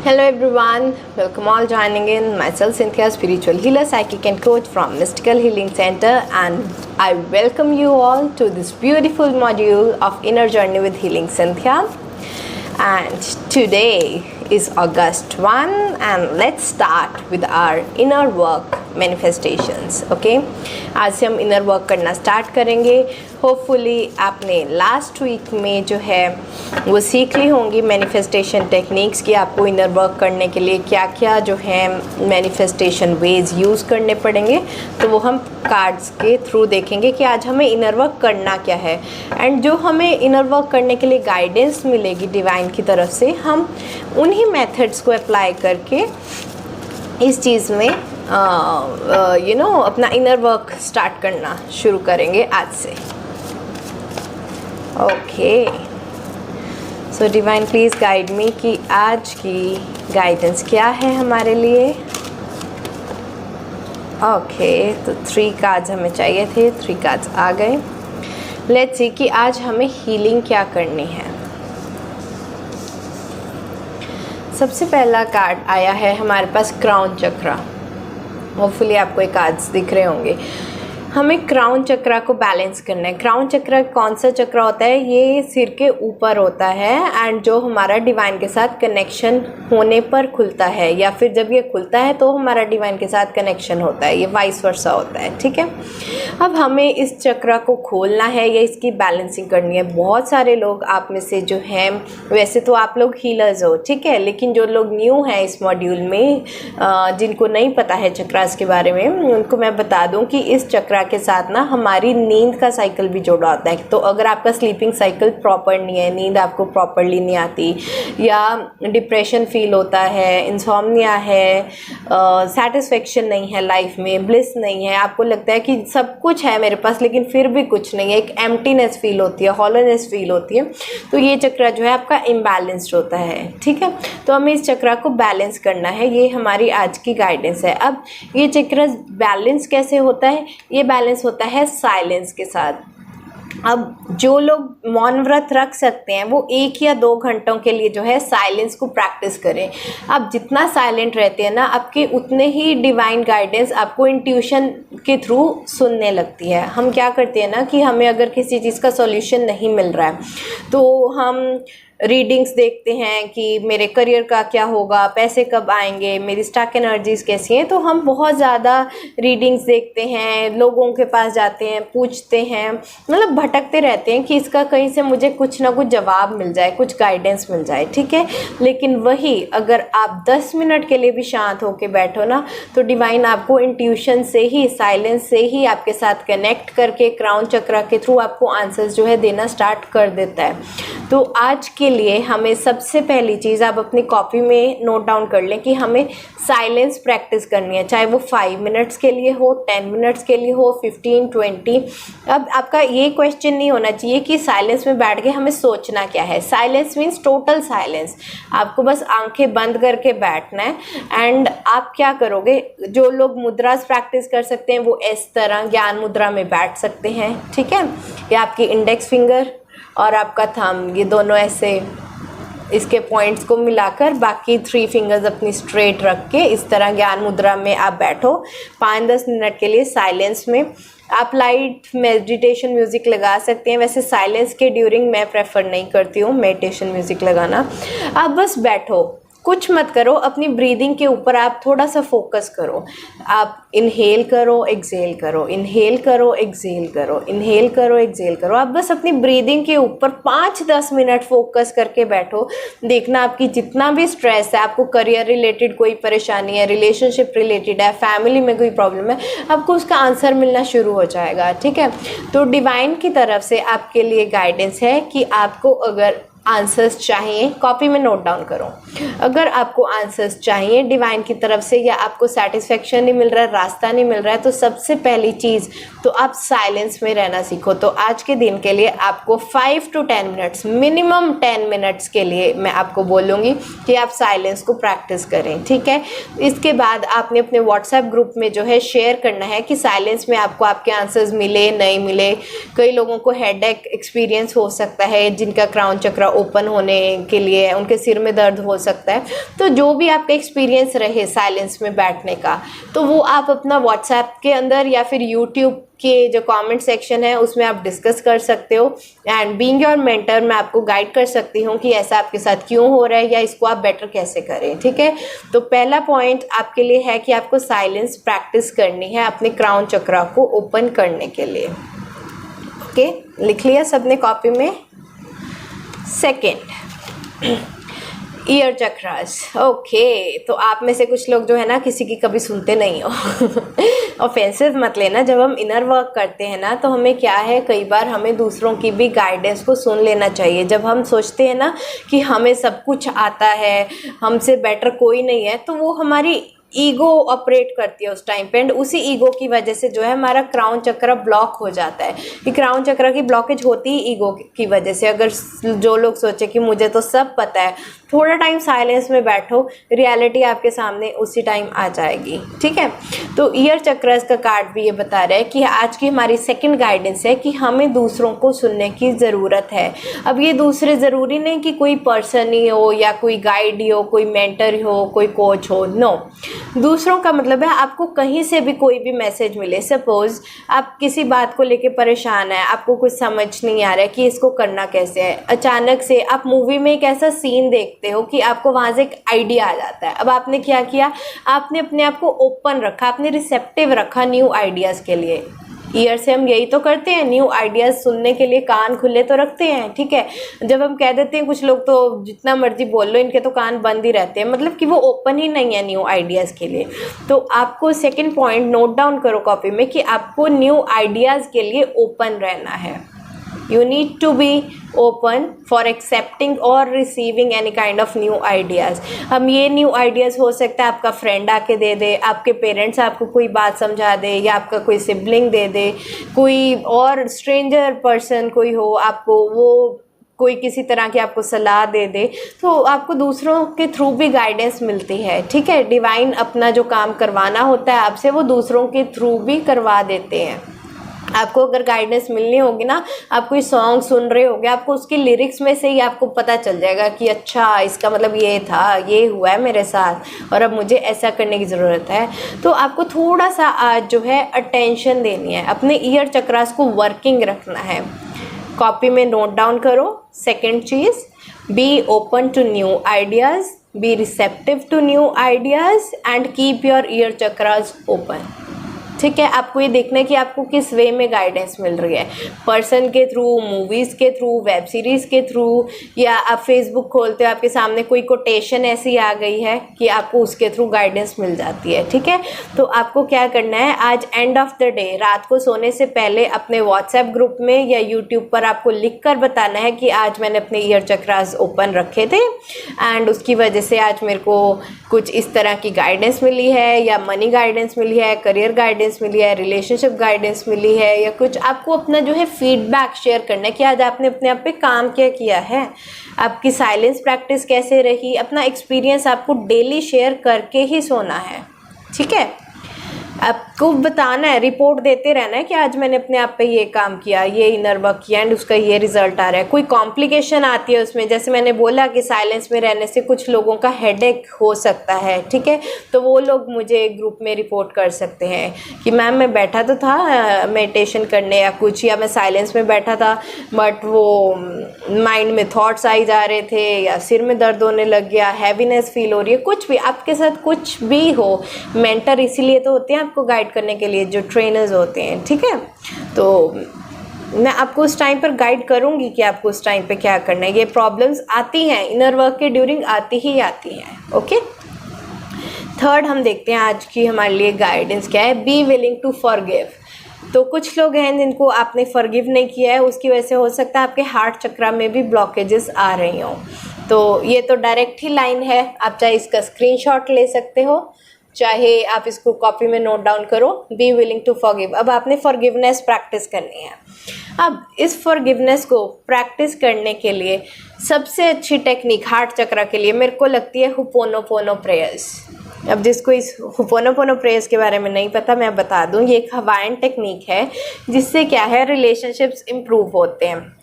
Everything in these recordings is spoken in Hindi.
Hello everyone, welcome all joining in. Myself Cynthia, spiritual healer, psychic and coach from Mystical Healing Center, and I welcome you all to this beautiful module of Inner Journey with Healing Cynthia. And today is August 1 and let's start with our inner work manifestations. Okay, आज से हम इनर वर्क करना स्टार्ट करेंगे. होपफुली आपने लास्ट वीक में जो है वो सीख ली होंगी मैनिफेस्टेशन टेक्निक्स कि आपको इनर वर्क करने के लिए क्या क्या जो है मैनिफेस्टेशन वेज यूज़ करने पड़ेंगे. तो वो हम कार्ड्स के थ्रू देखेंगे कि आज हमें इनर वर्क करना क्या है, एंड जो हमें इनर वर्क करने के लिए गाइडेंस मिलेगी डिवाइन की तरफ से, हम उन्हीं मेथड्स को अप्लाई करके इस चीज़ में अपना इनर वर्क स्टार्ट करना शुरू करेंगे आज से. Okay, so divine please guide me कि आज की गाइडेंस क्या है हमारे लिए. ओके, तो 3 कार्ड्स हमें चाहिए थे, 3 कार्ड्स आ गए. लेट्स सी कि आज हमें हीलिंग क्या करनी है. सबसे पहला कार्ड आया है हमारे पास क्राउन चक्रा. होपफुली आपको ये कार्ड्स दिख रहे होंगे. हमें क्राउन चक्रा को बैलेंस करना है. क्राउन चक्रा कौन सा चक्रा होता है? ये सिर के ऊपर होता है एंड जो हमारा डिवाइन के साथ कनेक्शन होने पर खुलता है, या फिर जब ये खुलता है तो हमारा डिवाइन के साथ कनेक्शन होता है. ये वाइस वर्सा होता है. ठीक है, अब हमें इस चक्रा को खोलना है या इसकी बैलेंसिंग करनी है. बहुत सारे लोग आप में से जो हैं, वैसे तो आप लोग हीलर्स हो, ठीक है, लेकिन जो लोग न्यू हैं इस मॉड्यूल में, जिनको नहीं पता है चक्रास के बारे में, उनको मैं बता दूं कि इस चक्रा के साथ ना हमारी नींद का साइकिल भी जुड़ा होता है. तो अगर आपका स्लीपिंग साइकिल प्रॉपर नहीं है, नींद आपको प्रॉपरली नहीं आती, या डिप्रेशन फील होता है, इंसोम्निया है, सेटिस्फेक्शन नहीं है लाइफ में, ब्लिस नहीं है, आपको लगता है कि सब कुछ है मेरे पास लेकिन फिर भी कुछ नहीं है, एक एम्प्टीनेस फील होती है, हॉलोनेस फील होती है, तो ये चक्रा जो है आपका इम्बैलेंस्ड होता है. ठीक है, तो हमें इस चक्रा को बैलेंस करना है. ये हमारी आज की गाइडेंस है. अब ये चक्रा बैलेंस कैसे होता है? ये बैलेंस होता है साइलेंस के साथ. अब जो लोग मौन व्रत रख सकते हैं वो 1 या 2 घंटों के लिए जो है साइलेंस को प्रैक्टिस करें. आप जितना साइलेंट रहते हैं ना, आपके उतने ही डिवाइन गाइडेंस आपको इंट्यूशन के थ्रू सुनने लगती है. हम क्या करते हैं ना कि हमें अगर किसी चीज़ का सॉल्यूशन नहीं मिल रहा है तो हम रीडिंग्स देखते हैं कि मेरे करियर का क्या होगा, पैसे कब आएंगे, मेरी स्टक एनर्जीज कैसी हैं. तो हम बहुत ज़्यादा रीडिंग्स देखते हैं, लोगों के पास जाते हैं, पूछते हैं, मतलब भटकते रहते हैं कि इसका कहीं से मुझे कुछ ना कुछ जवाब मिल जाए, कुछ गाइडेंस मिल जाए. ठीक है, लेकिन वही अगर आप 10 मिनट के लिए भी शांत होकर बैठो ना, तो डिवाइन आपको इंट्यूशन से ही, साइलेंस से ही आपके साथ कनेक्ट करके क्राउन चक्रा के थ्रू आपको आंसर्स जो है देना स्टार्ट कर देता है. तो आज के लिए हमें सबसे पहली चीज़, आप अपनी कॉपी में नोट डाउन कर लें कि हमें साइलेंस प्रैक्टिस करनी है, चाहे वो 5 मिनट्स के लिए हो, 10 मिनट्स के लिए हो, 15, 20. अब आपका ये क्वेश्चन नहीं होना चाहिए कि साइलेंस में बैठ के हमें सोचना क्या है. Silence means total silence. आपको बस आंखें बंद करके बैठना है. एंड आप क्या करोगे, जो लोग मुद्रास प्रैक्टिस कर सकते हैं वो इस तरह ज्ञान मुद्रा में बैठ सकते हैं. ठीक है, या आपकी इंडेक्स फिंगर और आपका थंब, ये दोनों ऐसे इसके पॉइंट्स को मिलाकर बाकी 3 फिंगर्स अपनी स्ट्रेट रख के इस तरह ज्ञान मुद्रा में आप बैठो 5-10 मिनट के लिए साइलेंस में. आप लाइट मेडिटेशन म्यूज़िक लगा सकते हैं. वैसे साइलेंस के ड्यूरिंग मैं प्रेफर नहीं करती हूँ मेडिटेशन म्यूज़िक लगाना. आप बस बैठो, कुछ मत करो, अपनी ब्रीदिंग के ऊपर आप थोड़ा सा फोकस करो. आप इनहेल करो, एक्सेल करो, इनहेल करो, एक्सेल करो, इनहेल करो, एक्सेल करो. आप बस अपनी ब्रीदिंग के ऊपर 5-10 मिनट फोकस करके बैठो. देखना आपकी जितना भी स्ट्रेस है, आपको करियर रिलेटेड कोई परेशानी है, रिलेशनशिप रिलेटेड है, फैमिली में कोई प्रॉब्लम है, आपको उसका आंसर मिलना शुरू हो जाएगा. ठीक है, तो डिवाइन की तरफ से आपके लिए गाइडेंस है कि आपको अगर आंसर्स चाहिए, कॉपी में नोट डाउन करो, अगर आपको आंसर्स चाहिए डिवाइन की तरफ से, या आपको सेटिस्फेक्शन नहीं मिल रहा है, रास्ता नहीं मिल रहा है, तो सबसे पहली चीज़ तो आप साइलेंस में रहना सीखो. तो आज के दिन के लिए आपको 5 to 10 मिनट्स, मिनिमम 10 मिनट्स के लिए मैं आपको बोलूँगी कि आप साइलेंस को प्रैक्टिस करें. ठीक है, इसके बाद आपने अपने व्हाट्सएप ग्रुप में जो है शेयर करना है कि साइलेंस में आपको आपके आंसर्स मिले नहीं मिले. कई लोगों को हेडेक एक्सपीरियंस हो सकता है जिनका क्राउन चक्रा ओपन होने के लिए, उनके सिर में दर्द हो सकता है। तो जो भी आपका एक्सपीरियंस रहे साइलेंस में बैठने का, तो वो आप अपना व्हाट्सएप के अंदर या फिर यूट्यूब के जो कमेंट सेक्शन है उसमें आप डिस्कस कर सकते हो। एंड बीइंग योर मेंटर, मैं आपको गाइड कर सकती हूँ कि ऐसा आपके साथ क्यों हो रहा है या इसको आप बेटर कैसे करें। ठीक है, तो पहला पॉइंट आपके लिए है कि आपको साइलेंस प्रैक्टिस करनी है अपने क्राउन चक्रा को ओपन करने के लिए। ओके, लिख लिया सबने कॉपी में। Second, year chakras. ओके, तो आप में से कुछ लोग जो है ना किसी की कभी सुनते नहीं हो ऑफेंसिव मत लेना। जब हम इनर वर्क करते हैं ना तो हमें क्या है, कई बार हमें दूसरों की भी गाइडेंस को सुन लेना चाहिए। जब हम सोचते हैं ना कि हमें सब कुछ आता है, हमसे बेटर कोई नहीं है, तो वो हमारी ईगो ऑपरेट करती है उस टाइम पे। एंड उसी ईगो की वजह से जो है हमारा क्राउन चक्र ब्लॉक हो जाता है। कि क्राउन चक्र की ब्लॉकेज होती ही ईगो की वजह से। अगर जो लोग सोचे कि मुझे तो सब पता है, थोड़ा टाइम साइलेंस में बैठो, रियलिटी आपके सामने उसी टाइम आ जाएगी। ठीक है, तो ईयर चक्रस का कार्ड भी ये बता रहा है कि आज की हमारी सेकंड गाइडेंस है कि हमें दूसरों को सुनने की ज़रूरत है। अब ये दूसरे ज़रूरी नहीं कि कोई पर्सन ही हो या कोई गाइड ही हो, कोई मेंटर हो, कोई कोच हो। नो, दूसरों का मतलब है आपको कहीं से भी कोई भी मैसेज मिले। सपोज आप किसी बात को लेके परेशान है, आपको कुछ समझ नहीं आ रहा है कि इसको करना कैसे है, अचानक से आप मूवी में एक ऐसा सीन देखते हो कि आपको वहाँ से एक आइडिया आ जाता है। अब आपने क्या किया, आपने अपने आप को ओपन रखा, आपने रिसेप्टिव रखा न्यू आइडियाज़ के लिए। ईयर से हम यही तो करते हैं, न्यू आइडियाज़ सुनने के लिए कान खुले तो रखते हैं। ठीक है, जब हम कह देते हैं, कुछ लोग तो जितना मर्जी बोल लो, इनके तो कान बंद ही रहते हैं, मतलब कि वो ओपन ही नहीं है न्यू आइडियाज़ के लिए। तो आपको सेकंड पॉइंट नोट डाउन करो कॉपी में कि आपको न्यू आइडियाज़ के लिए ओपन रहना है। You need to be open for accepting or receiving any kind of new ideas। हम ये न्यू आइडियाज़ हो सकता है आपका फ्रेंड आके दे दे, आपके पेरेंट्स आपको कोई बात समझा दे, या आपका कोई सिबलिंग दे दे, कोई और स्ट्रेंजर पर्सन कोई हो, आपको वो कोई किसी तरह की आपको सलाह दे दे। तो आपको दूसरों के थ्रू भी गाइडेंस मिलती है। ठीक है, डिवाइन अपना जो काम करवाना होता है आपसे, वो दूसरों के थ्रू भी करवा देते हैं। आपको अगर गाइडेंस मिलनी होगी ना, आप कोई सॉन्ग सुन रहे होगे, आपको उसके लिरिक्स में से ही आपको पता चल जाएगा कि अच्छा इसका मतलब ये था, ये हुआ है मेरे साथ और अब मुझे ऐसा करने की ज़रूरत है। तो आपको थोड़ा सा आज जो है अटेंशन देनी है, अपने ईयर चक्रास को वर्किंग रखना है। कॉपी में नोट डाउन करो। सेकेंड चीज़, be open to new ideas, be receptive to new ideas and keep your ear chakras open. ठीक है, आपको ये देखना है कि आपको किस वे में गाइडेंस मिल रही है, पर्सन के थ्रू, मूवीज़ के थ्रू, वेब सीरीज़ के थ्रू, या आप फेसबुक खोलते हो आपके सामने कोई कोटेशन ऐसी आ गई है कि आपको उसके थ्रू गाइडेंस मिल जाती है। ठीक है, तो आपको क्या करना है, आज एंड ऑफ द डे रात को सोने से पहले अपने व्हाट्सएप ग्रुप में या यूट्यूब पर आपको लिख कर बताना है कि आज मैंने अपने ईयर चक्रास ओपन रखे थे एंड उसकी वजह से आज मेरे को कुछ इस तरह की गाइडेंस मिली है, या मनी गाइडेंस मिली है, करियर गाइडेंस मिली है, रिलेशनशिप गाइडेंस मिली है, या कुछ आपको अपना जो है फीडबैक शेयर करना है कि आज आपने अपने आप पे काम क्या किया है, आपकी साइलेंस प्रैक्टिस कैसे रही, अपना एक्सपीरियंस आपको डेली शेयर करके ही सोना है। ठीक है, आपको बताना है, रिपोर्ट देते रहना है कि आज मैंने अपने आप पे ये काम किया, ये इनर वर्क किया एंड उसका ये रिजल्ट आ रहा है। कोई कॉम्प्लिकेशन आती है उसमें, जैसे मैंने बोला कि साइलेंस में रहने से कुछ लोगों का हेडेक हो सकता है। ठीक है, तो वो लोग मुझे ग्रुप में रिपोर्ट कर सकते हैं कि मैम मैं बैठा तो था मेडिटेशन करने या कुछ, या मैं साइलेंस में बैठा था बट वो माइंड में थॉट्स आई जा रहे थे, या सिर में दर्द होने लग गया, हैवीनेस फील हो रही है, कुछ भी आपके साथ कुछ भी हो। मेंटर इसीलिए तो होते हैं आपको गाइड करने के लिए, जो ट्रेनर्स होते हैं। ठीक है, तो मैं आपको उस टाइम पर गाइड करूंगी कि आपको उस टाइम पे क्या करना है। ये प्रॉब्लम्स आती हैं इनर वर्क के ड्यूरिंग, आती ही आती हैं। ओके, थर्ड हम देखते हैं आज की हमारे लिए गाइडेंस क्या है, बी विलिंग टू फॉरगिव। तो कुछ लोग हैं जिनको आपने फॉरगिव नहीं किया है, उसकी वजह से हो सकता है आपके हार्ट चक्रा में भी ब्लॉकेजेस आ रही हों। तो ये तो डायरेक्ट ही लाइन है, आप चाहे इसका स्क्रीनशॉट ले सकते हो, चाहे आप इसको कॉपी में नोट डाउन करो। Be willing to forgive. अब आपने फॉरगिवनेस प्रैक्टिस करनी है। अब इस फॉरगिवनेस को प्रैक्टिस करने के लिए सबसे अच्छी टेक्निक हार्ट चक्रा के लिए मेरे को लगती है हुपोनोपोनो प्रेयर्स। अब जिसको इस हुपोनोपोनो प्रेयर्स के बारे में नहीं पता, मैं बता दूं, ये एक हवाइन टेक्निक है जिससे क्या है, रिलेशनशिप्स इम्प्रूव होते हैं।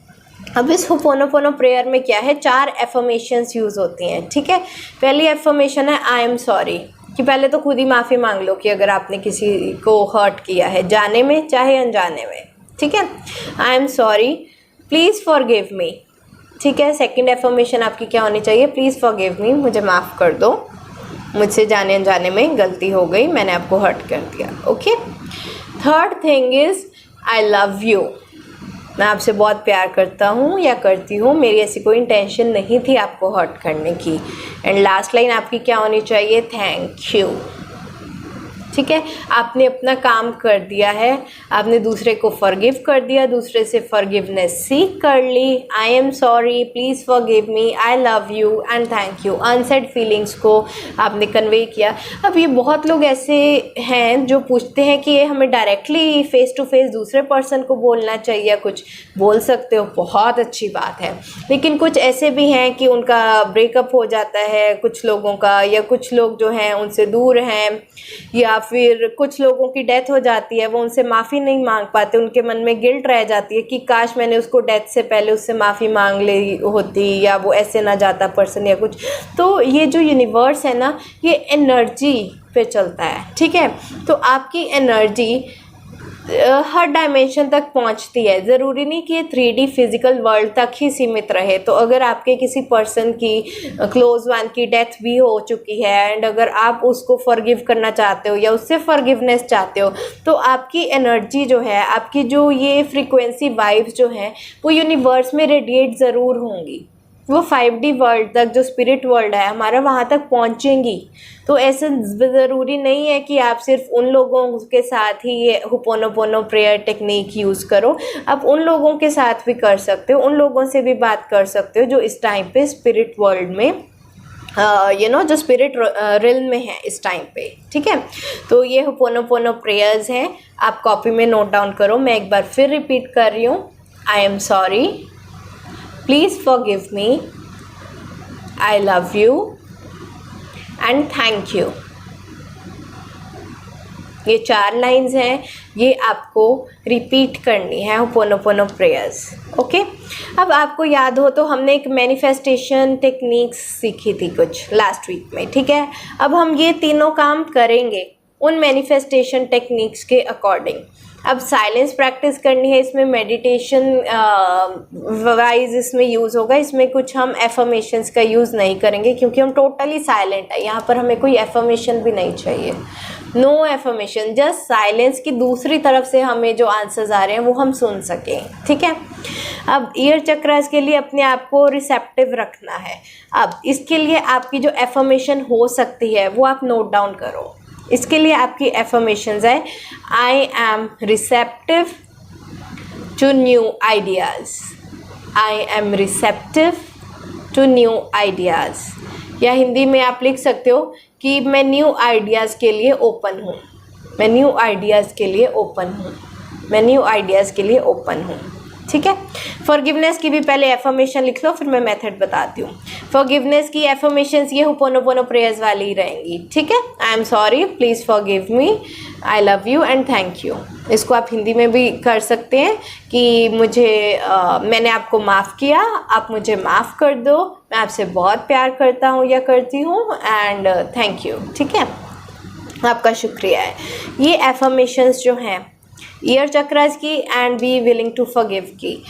अब इस होपोनोपोनो प्रेयर में क्या है, 4 एफर्मेशंस यूज़ होती हैं, ठीक है। पहली एफर्मेशन है आई एम सॉरी, कि पहले तो खुद ही माफ़ी मांग लो कि अगर आपने किसी को हर्ट किया है, जाने में चाहे अनजाने में, ठीक है। I am sorry, please forgive मी, ठीक है। सेकंड एफर्मेशन आपकी क्या होनी चाहिए, प्लीज़ फॉरगिव मी, मुझे माफ़ कर दो, मुझसे जाने अनजाने में गलती हो गई, मैंने आपको हर्ट कर दिया, okay. Third thing is I love you, मैं आपसे बहुत प्यार करता हूँ या करती हूँ, मेरी ऐसी कोई इंटेंशन नहीं थी आपको हर्ट करने की। एंड लास्ट लाइन आपकी क्या होनी चाहिए, थैंक यू, ठीक है। आपने अपना काम कर दिया है, आपने दूसरे को फॉरगिव कर दिया, दूसरे से फॉरगिवनेस सीख कर ली। I am sorry, please forgive me, I love you and thank you, unsaid feelings को आपने कन्वे किया। अब ये बहुत लोग ऐसे हैं जो पूछते हैं कि ये हमें डायरेक्टली फेस टू फेस दूसरे पर्सन को बोलना चाहिए या कुछ, बोल सकते हो, बहुत अच्छी बात है। लेकिन कुछ ऐसे भी हैं कि उनका ब्रेकअप हो जाता है कुछ लोगों का, या कुछ लोग जो हैं उनसे दूर हैं, या फिर कुछ लोगों की डेथ हो जाती है, वो उनसे माफ़ी नहीं मांग पाते, उनके मन में गिल्ट रह जाती है कि काश मैंने उसको डेथ से पहले उससे माफ़ी मांग ली होती, या वो ऐसे ना जाता पर्सन या कुछ। तो ये जो यूनिवर्स है ना, ये एनर्जी पे चलता है, ठीक है। तो आपकी एनर्जी हर डायमेंशन तक पहुंचती है, ज़रूरी नहीं कि ये 3D फिज़िकल वर्ल्ड तक ही सीमित रहे। तो अगर आपके किसी पर्सन की क्लोज वन की डेथ भी हो चुकी है, एंड अगर आप उसको फॉरगिव करना चाहते हो या उससे फॉरगिवनेस चाहते हो, तो आपकी एनर्जी जो है, आपकी जो ये फ्रीक्वेंसी वाइब्स जो हैं, वो यूनिवर्स में रेडिएट ज़रूर होंगी, वो 5D वर्ल्ड तक, जो स्पिरिट वर्ल्ड है हमारा, वहाँ तक पहुँचेंगी। तो ऐसे ज़रूरी नहीं है कि आप सिर्फ उन लोगों के साथ ही ये होपोनोपोनो प्रेयर टेक्निक यूज़ करो, आप उन लोगों के साथ भी कर सकते हो, उन लोगों से भी बात कर सकते हो जो इस टाइम पे स्पिरिट वर्ल्ड में जो स्पिरिट रिल्म में है इस टाइम पे, ठीक है। तो ये होपोनोपोनो प्रेयर्स हैं, आप कॉपी में नोट डाउन करो। मैं एक बार फिर रिपीट कर रही हूँ, आई am sorry, please forgive me, I love you and thank you. ये 4 लाइंस हैं, ये आपको रिपीट करनी है होपोनोपोनो प्रेयर्स, ओके। अब आपको याद हो तो हमने एक मैनिफेस्टेशन टेक्निक्स सीखी थी कुछ लास्ट वीक में, ठीक है। अब हम ये तीनों काम करेंगे उन मैनिफेस्टेशन टेक्निक्स के अकॉर्डिंग। अब साइलेंस प्रैक्टिस करनी है, इसमें मेडिटेशन वाइज इसमें यूज़ होगा, इसमें कुछ हम एफर्मेशंस का यूज़ नहीं करेंगे क्योंकि हम टोटली साइलेंट है, यहाँ पर हमें कोई एफर्मेशन भी नहीं चाहिए, नो एफर्मेशन, जस्ट साइलेंस की दूसरी तरफ से हमें जो आंसर्स आ रहे हैं वो हम सुन सकें, ठीक है। अब ईयर चक्रास के लिए अपने आप को रिसेप्टिव रखना है। अब इसके लिए आपकी जो एफर्मेशन हो सकती है वो आप नोट डाउन करो। इसके लिए आपकी एफर्मेशंस है, I am receptive to new ideas, I am receptive to new ideas, या हिंदी में आप लिख सकते हो कि मैं न्यू आइडियाज़ के लिए ओपन हूँ, मैं न्यू आइडियाज़ के लिए ओपन हूँ, मैं न्यू आइडियाज़ के लिए ओपन हूँ, ठीक है। फॉरगिवनेस की भी पहले एफर्मेशन लिख लो, फिर मैं मेथड बताती हूँ। फॉरगिवनेस की एफर्मेशंस ये होपोनोपोनो प्रेयर्स वाली ही रहेंगी, ठीक है। I am sorry, please forgive me, I love you and thank you. इसको आप हिंदी में भी कर सकते हैं कि मैंने आपको माफ़ किया, आप मुझे माफ़ कर दो, मैं आपसे बहुत प्यार करता हूँ या करती हूँ, एंड थैंक यू, ठीक है, आपका शुक्रिया है। ये एफर्मेशंस जो हैं ईयर चक्रास की and be willing to forgive की।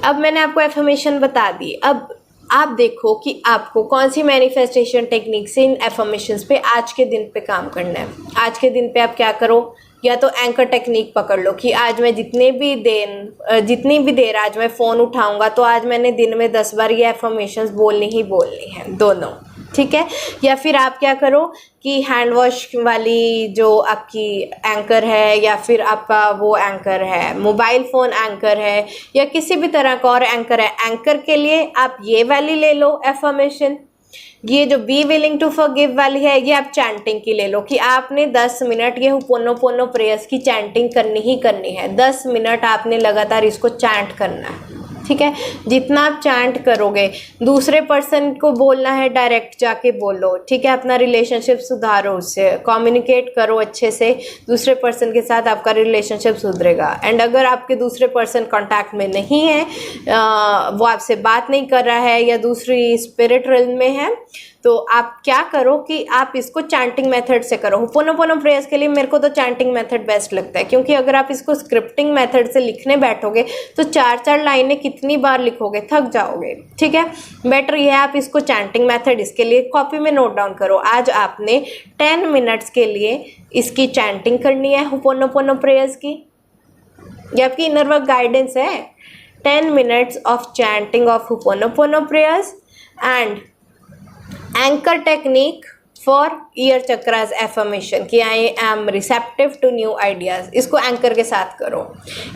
अब मैंने आपको एफर्मेशन बता दी, अब आप देखो कि आपको कौन सी मैनिफेस्टेशन टेक्निक से इन एफर्मेशंस पे आज के दिन पे काम करना है। आज के दिन पे आप क्या करो, या तो एंकर टेक्निक पकड़ लो कि आज मैं जितनी भी देर आज मैं फ़ोन उठाऊंगा तो आज मैंने दिन में 10 बार ये एफर्मेशंस बोलनी ही बोलनी है, दोनों, ठीक है। या फिर आप क्या करो कि हैंड वॉश वाली जो आपकी एंकर है, या फिर आपका वो एंकर है, मोबाइल फ़ोन एंकर है, या किसी भी तरह का और एंकर है, एंकर के लिए आप ये वाली ले लो एफर्मेशन। ये जो बी विलिंग टू फॉरगिव वाली है, ये आप चैंटिंग की ले लो कि आपने 10 मिनट ये होपोनोपोनो प्रेयर्स की चैंटिंग करनी ही करनी है। 10 मिनट आपने लगातार इसको चैंट करना है, ठीक है। जितना आप चैंट करोगे, दूसरे पर्सन को बोलना है डायरेक्ट जाके बोलो, ठीक है। अपना रिलेशनशिप सुधारो, उससे कम्युनिकेट करो अच्छे से, दूसरे पर्सन के साथ आपका रिलेशनशिप सुधरेगा। एंड अगर आपके दूसरे पर्सन कांटेक्ट में नहीं है, वो आपसे बात नहीं कर रहा है या दूसरी स्पिरिट रिल्म में है, तो आप क्या करो कि आप इसको चैंटिंग मेथड से करो। होपोनोपोनो प्रेयर्स के लिए मेरे को तो चैंटिंग मेथड बेस्ट लगता है, क्योंकि अगर आप इसको स्क्रिप्टिंग मेथड से लिखने बैठोगे तो 4-4 लाइनें कितनी बार लिखोगे, थक जाओगे, ठीक है। बेटर ये है आप इसको चैंटिंग मेथड, इसके लिए कॉपी में नोट डाउन करो। आज आपने 10 मिनट्स के लिए इसकी चैंटिंग करनी है होपोनोपोनो प्रेयर्स की। ये आपकी इनर वर्क गाइडेंस है। 10 minutes of chanting of ho'oponopono prayers and anchor technique for your chakras affirmation कि I am receptive to new ideas. इसको एंकर के साथ करो।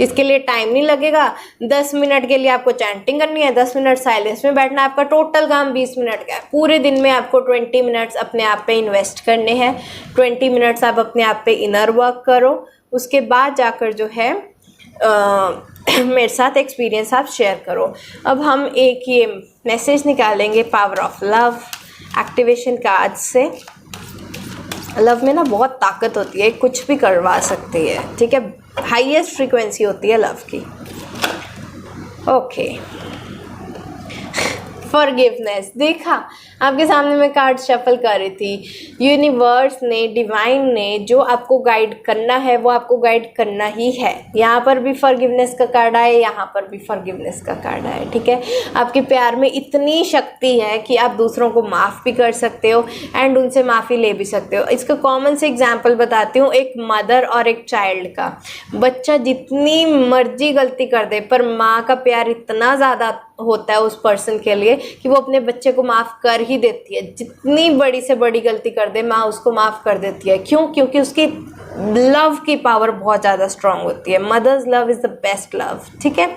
इसके लिए टाइम नहीं लगेगा। 10 मिनट के लिए आपको चैंटिंग करनी है, 10 मिनट साइलेंस में बैठना है। आपका टोटल काम 20 मिनट का है। पूरे दिन में आपको 20 मिनट्स अपने आप पे इन्वेस्ट करने हैं। 20 मिनट्स आप अपने आप पे इनर वर्क करो। उसके बाद जाकर जो है मेरे साथ एक्सपीरियंस आप शेयर करो। अब हम एक ये मैसेज निकालेंगे power of love activation card से। लव में ना बहुत ताकत होती है, कुछ भी करवा सकती है, ठीक है। हाईएस्ट फ्रीक्वेंसी होती है लव की। Okay, forgiveness. देखा आपके सामने मैं कार्ड शफल कर रही थी। यूनिवर्स ने, डिवाइन ने जो आपको गाइड करना है वो आपको गाइड करना ही है। यहाँ पर भी फॉरगिवनेस का कार्ड आया, यहाँ पर भी फॉरगिवनेस का कार्ड आया, ठीक है। आपके प्यार में इतनी शक्ति है कि आप दूसरों को माफ़ भी कर सकते हो एंड उनसे माफ़ी ले भी सकते हो। इसका कॉमन से एग्जाम्पल बताती हूँ, एक मदर और एक चाइल्ड का। बच्चा जितनी मर्जी गलती कर दे पर माँ का प्यार इतना ज़्यादा होता है उस पर्सन के लिए कि वो अपने बच्चे को माफ़ कर ही देती है। जितनी बड़ी से बड़ी गलती कर दे माँ उसको माफ़ कर देती है। क्यों? क्योंकि उसकी लव की पावर बहुत ज़्यादा स्ट्रांग होती है। Mother's love is the best love, ठीक है।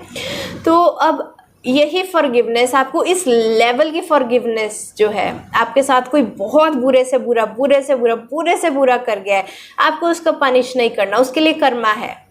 तो अब यही फॉरगिवनेस, आपको इस लेवल की फॉरगिवनेस जो है, आपके साथ कोई बहुत बुरे से बुरा कर गया है, आपको उसका पनिश नहीं करना, उसके लिए कर्मा है।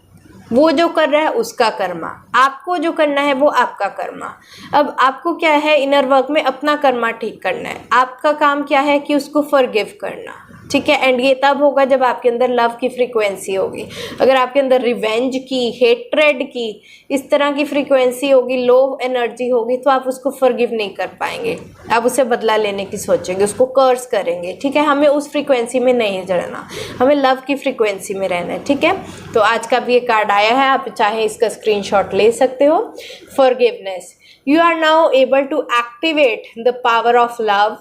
वो जो कर रहा है उसका कर्मा, आपको जो करना है वो आपका कर्मा। अब आपको क्या है, इनर वर्क में अपना कर्मा ठीक करना है। आपका काम क्या है कि उसको फॉरगिव करना, ठीक है। एंड ये तब होगा जब आपके अंदर लव की फ्रीक्वेंसी होगी। अगर आपके अंदर रिवेंज की, हेट्रेड की, इस तरह की फ्रीक्वेंसी होगी, लो एनर्जी होगी, तो आप उसको फॉरगिव नहीं कर पाएंगे। आप उसे बदला लेने की सोचेंगे, उसको कर्स करेंगे, ठीक है। हमें उस फ्रीक्वेंसी में नहीं जड़ना, हमें लव की फ्रीक्वेंसी में रहना है, ठीक है। तो आज का भी ये कार्ड आया है, आप चाहे इसका स्क्रीनशॉट ले सकते हो। Forgiveness, you are now able to activate the power of love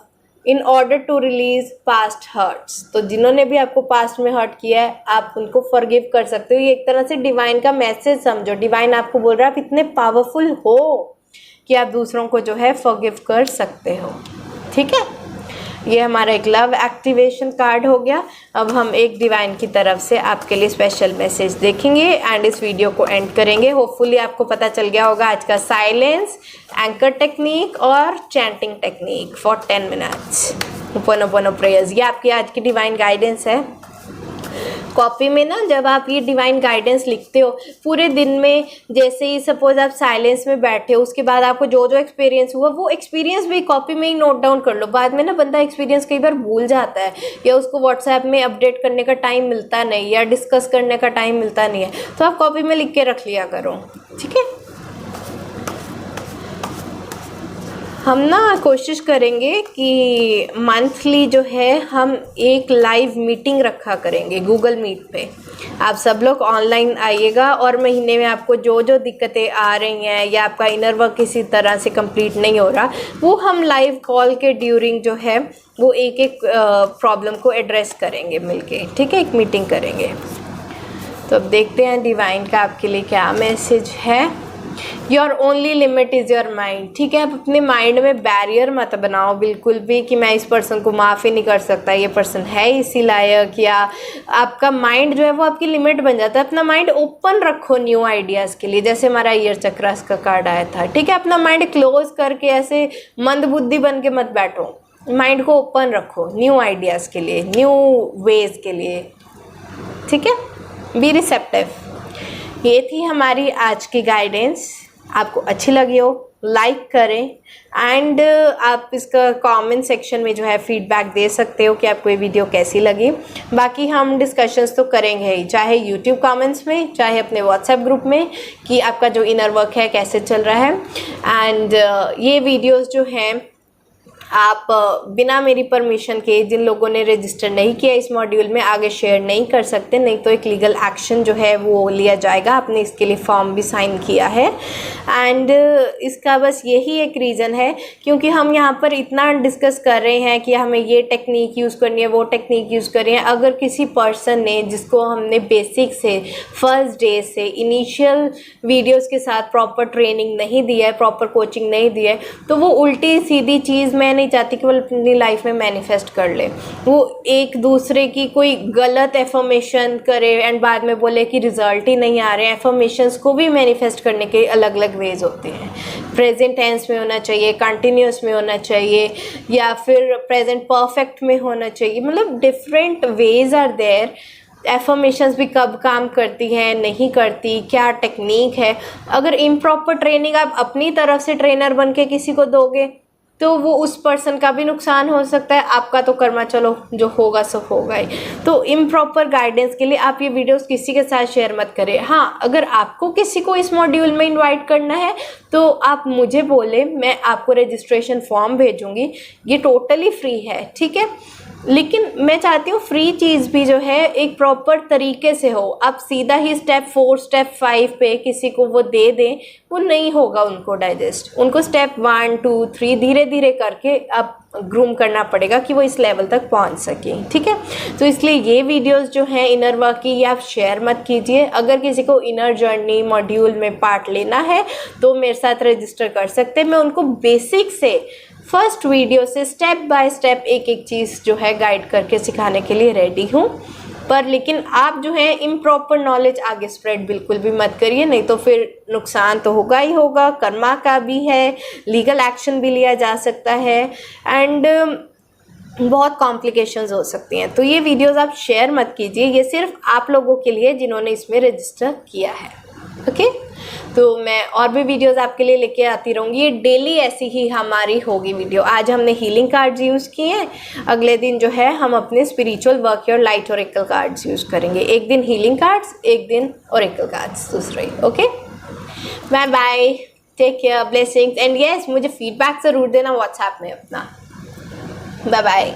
in order to release past hurts. तो जिन्होंने भी आपको पास्ट में हर्ट किया है, आप उनको फॉरगिव कर सकते हो। ये एक तरह से डिवाइन का मैसेज समझो। डिवाइन आपको बोल रहा है आप इतने पावरफुल हो कि आप दूसरों को जो है फॉरगिव कर सकते हो, ठीक है। ये हमारा एक लव एक्टिवेशन कार्ड हो गया। अब हम एक डिवाइन की तरफ से आपके लिए स्पेशल मैसेज देखेंगे एंड इस वीडियो को एंड करेंगे। होपफुली आपको पता चल गया होगा आज का साइलेंस, एंकर टेक्निक और chanting technique for 10 minutes ho'oponopono prayers. ये आपकी आज की डिवाइन गाइडेंस है। कॉपी में ना जब आप ये डिवाइन गाइडेंस लिखते हो पूरे दिन में, जैसे ही सपोज आप साइलेंस में बैठे हो, उसके बाद आपको जो जो एक्सपीरियंस हुआ वो एक्सपीरियंस भी कॉपी में ही नोट डाउन कर लो। बाद में ना बंदा एक्सपीरियंस कई बार भूल जाता है या उसको व्हाट्सएप में अपडेट करने का टाइम मिलता नहीं या डिस्कस करने का टाइम मिलता नहीं है, तो आप कॉपी में लिख के रख लिया करो, ठीक है। हम ना कोशिश करेंगे कि मंथली जो है हम एक लाइव मीटिंग रखा करेंगे गूगल मीट पे। आप सब लोग ऑनलाइन आइएगा और महीने में आपको जो जो दिक्कतें आ रही हैं या आपका इनर वर्क किसी तरह से कंप्लीट नहीं हो रहा, वो हम लाइव कॉल के ड्यूरिंग जो है वो एक एक प्रॉब्लम को एड्रेस करेंगे मिलके, ठीक है। एक मीटिंग करेंगे। तो अब देखते हैं डिवाइन का आपके लिए क्या मैसेज है। Your only limit is your mind, ठीक है। आप अपने माइंड में बैरियर मत बनाओ बिल्कुल भी कि मैं इस पर्सन को माफ़ ही नहीं कर सकता, ये पर्सन है इसी लायक, या आपका माइंड जो है वो आपकी लिमिट बन जाता है। अपना माइंड ओपन रखो न्यू आइडियाज़ के लिए, जैसे हमारा ईयर चक्रास का कार्ड आया था, ठीक है। अपना माइंड क्लोज करके ऐसे मंदबुद्धि बन के मत बैठो, माइंड को ओपन रखो न्यू आइडियाज़ के लिए, न्यू वेज के लिए, ठीक है। Be receptive. ये थी हमारी आज की गाइडेंस। आपको अच्छी लगी हो लाइक करें एंड आप इसका कमेंट सेक्शन में जो है फीडबैक दे सकते हो कि आपको ये वीडियो कैसी लगी। बाकी हम डिस्कशंस तो करेंगे ही, चाहे यूट्यूब कमेंट्स में, चाहे अपने व्हाट्सएप ग्रुप में, कि आपका जो इनर वर्क है कैसे चल रहा है। एंड ये वीडियोस जो हैं आप बिना मेरी परमिशन के, जिन लोगों ने रजिस्टर नहीं किया इस मॉड्यूल में, आगे शेयर नहीं कर सकते, नहीं तो एक लीगल एक्शन जो है वो लिया जाएगा। आपने इसके लिए फॉर्म भी साइन किया है एंड इसका बस यही एक रीज़न है क्योंकि हम यहाँ पर इतना डिस्कस कर रहे हैं कि हमें ये टेक्निक यूज़ करनी है, वो टेक्निक यूज़ करनी है। अगर किसी पर्सन ने, जिसको हमने बेसिक से, फर्स्ट डे से, इनिशियल वीडियोज़ के साथ प्रॉपर ट्रेनिंग नहीं दिया है, प्रॉपर कोचिंग नहीं दिया है, तो वो उल्टी सीधी चीज़ मैं नहीं चाहती कि वो अपनी लाइफ में मैनिफेस्ट कर ले। वो एक दूसरे की कोई गलत एफर्मेशन करे एंड बाद में बोले कि रिजल्ट ही नहीं आ रहे हैं। एफर्मेशंस को भी मैनिफेस्ट करने के अलग अलग वेज होते हैं। प्रेजेंट टेंस में होना चाहिए, कंटिन्यूस में होना चाहिए, या फिर प्रेजेंट परफेक्ट में होना चाहिए। मतलब different ways are there. Affirmations भी कब काम करती हैं, नहीं करती, क्या टेक्निक है। अगर इम्प्रॉपर ट्रेनिंग आप अपनी तरफ से ट्रेनर बन के किसी को दोगे तो वो उस पर्सन का भी नुकसान हो सकता है, आपका तो कर्मा चलो जो होगा सो होगा ही। तो इम्प्रॉपर गाइडेंस के लिए आप ये वीडियोस किसी के साथ शेयर मत करें। हाँ, अगर आपको किसी को इस मॉड्यूल में इनवाइट करना है तो आप मुझे बोले, मैं आपको रजिस्ट्रेशन फॉर्म भेजूँगी। ये टोटली फ्री है, ठीक है। लेकिन मैं चाहती हूँ फ्री चीज़ भी जो है एक प्रॉपर तरीके से हो। आप सीधा ही स्टेप 4 स्टेप 5 पे किसी को वो दे दें, वो नहीं होगा उनको डाइजेस्ट। उनको स्टेप 1 2 3 धीरे धीरे करके आप ग्रूम करना पड़ेगा कि वो इस लेवल तक पहुंच सकें, ठीक है। तो इसलिए ये वीडियोस जो हैं इनर वर्क की, ये आप शेयर मत कीजिए। अगर किसी को इनर जर्नी मॉड्यूल में पार्ट लेना है तो मेरे साथ रजिस्टर कर सकते हैं। मैं उनको बेसिक से फर्स्ट वीडियो से स्टेप बाय स्टेप एक एक चीज़ जो है गाइड करके सिखाने के लिए रेडी हूँ। पर लेकिन आप जो है इम्प्रॉपर नॉलेज आगे स्प्रेड बिल्कुल भी मत करिए, नहीं तो फिर नुकसान तो होगा ही होगा। कर्मा का भी है, लीगल एक्शन भी लिया जा सकता है एंड बहुत कॉम्प्लिकेशंस हो सकती हैं। तो ये वीडियोस आप शेयर मत कीजिए। ये सिर्फ आप लोगों के लिए जिन्होंने इसमें रजिस्टर किया है, ओके। तो मैं और भी वीडियोस आपके लिए लेके आती रहूँगी। ये डेली ऐसी ही हमारी होगी वीडियो। आज हमने हीलिंग कार्ड्स यूज़ किए हैं, अगले दिन जो है हम अपने स्पिरिचुअल वर्क और लाइट ओरेकल कार्ड्स यूज़ करेंगे। एक दिन हीलिंग कार्ड्स, एक दिन ओरेकल कार्ड्स दूसरे, okay. Bye bye, take care, blessings and yes, मुझे फीडबैक ज़रूर देना व्हाट्सएप में अपना। बाय बाय।